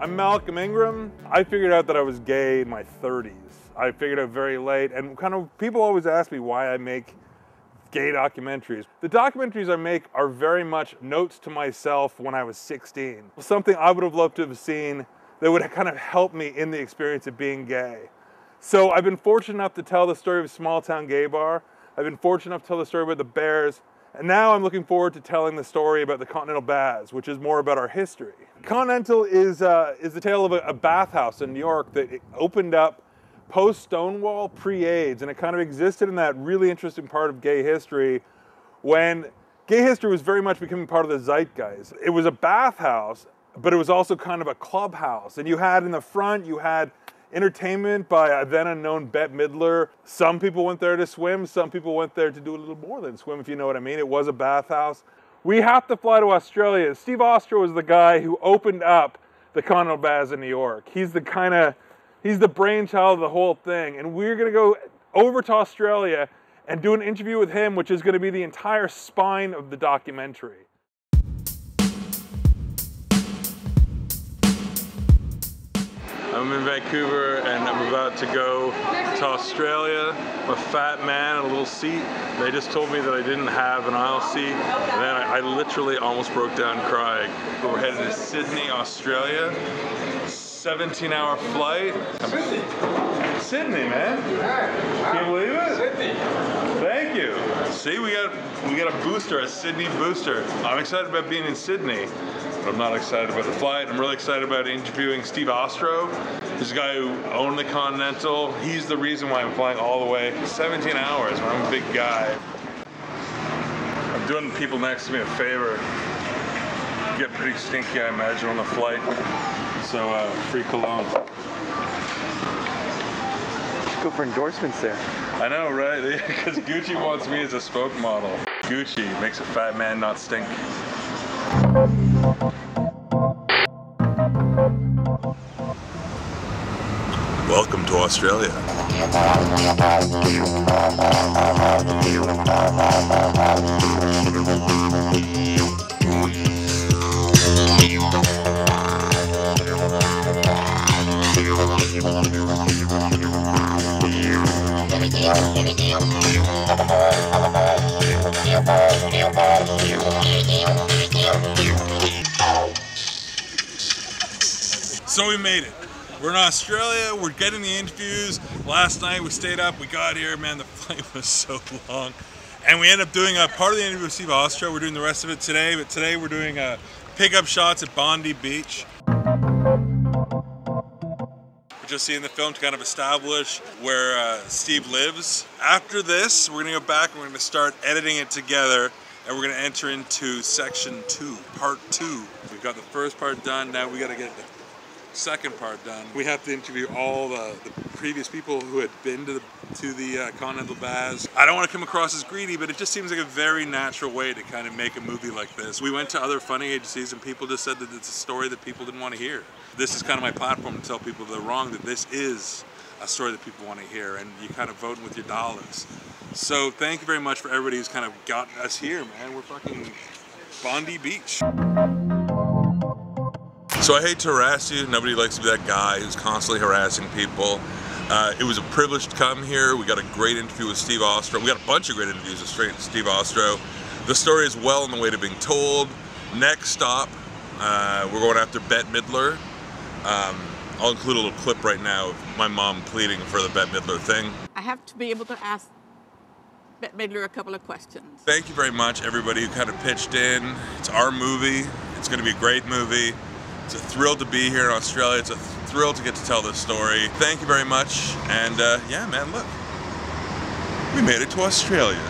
I'm Malcolm Ingram. I figured out that I was gay in my 30s. I figured out very late, and people always ask me why I make gay documentaries. The documentaries I make are very much notes to myself when I was 16. Something I would have loved to have seen that would have kind of helped me in the experience of being gay. So I've been fortunate enough to tell the story of a small town gay bar. I've been fortunate enough to tell the story about the Bears. And now I'm looking forward to telling the story about the Continental Baths, which is more about our history. Continental is the tale of a bathhouse in New York that opened up post-Stonewall, pre-AIDS, and it kind of existed in that really interesting part of gay history when gay history was very much becoming part of the zeitgeist. It was a bathhouse, but it was also kind of a clubhouse. And you had in the front, you had entertainment by a then unknown Bette Midler. Some people went there to swim, some people went there to do a little more than swim, if you know what I mean. It was a bathhouse. We have to fly to Australia. Steve Ostro was the guy who opened up the Continental Baths in New York. He's the brainchild of the whole thing. And we're gonna go over to Australia and do an interview with him, which is gonna be the entire spine of the documentary. I'm in Vancouver and I'm about to go to Australia. I'm a fat man in a little seat. They just told me that I didn't have an aisle seat. And then I literally almost broke down crying. We're headed to Sydney, Australia. 17-hour flight. Sydney, man. Can you believe it? Sydney. Thank you. See, we got a booster, a Sydney booster. I'm excited about being in Sydney. But I'm not excited about the flight. I'm really excited about interviewing Steve Ostro. He's the guy who owned the Continental. He's the reason why I'm flying all the way 17 hours when I'm a big guy. I'm doing the people next to me a favor. Get pretty stinky, I imagine, on the flight. So, free cologne. Go for endorsements there. I know, right? Because Gucci wants me as a spokesmodel. Gucci makes a fat man not stink. Welcome to Australia. So we made it. We're in Australia, we're getting the interviews. Last night we stayed up, we got here, man, the flight was so long. And we ended up doing a part of the interview with Steve Ostro. We're doing the rest of it today, but today we're doing pickup shots at Bondi Beach. We're just seeing the film to kind of establish where Steve lives. After this, we're gonna go back and we're gonna start editing it together and we're gonna enter into section 2, part 2. We've got the first part done, now we gotta get the second part done. We have to interview all the previous people who had been to the Continental Baths. I don't want to come across as greedy, but it just seems like a very natural way to kind of make a movie like this. We went to other funding agencies and people just said that it's a story that people didn't want to hear. This is kind of my platform to tell people they're wrong, that this is a story that people want to hear, and you kind of voting with your dollars. So thank you very much for everybody who's kind of gotten us here, man. We're fucking Bondi Beach. So I hate to harass you. Nobody likes to be that guy who's constantly harassing people. It was a privilege to come here. We got a great interview with Steve Ostro. We got a bunch of great interviews with Steve Ostro. The story is well on the way to being told. Next stop, we're going after Bette Midler. I'll include a little clip right now of my mom pleading for the Bette Midler thing. I have to be able to ask Bette Midler a couple of questions. Thank you very much, everybody who kind of pitched in. It's our movie. It's going to be a great movie. It's a thrill to be here in Australia. It's a thrill to get to tell this story. Thank you very much. And yeah, man, look, we made it to Australia.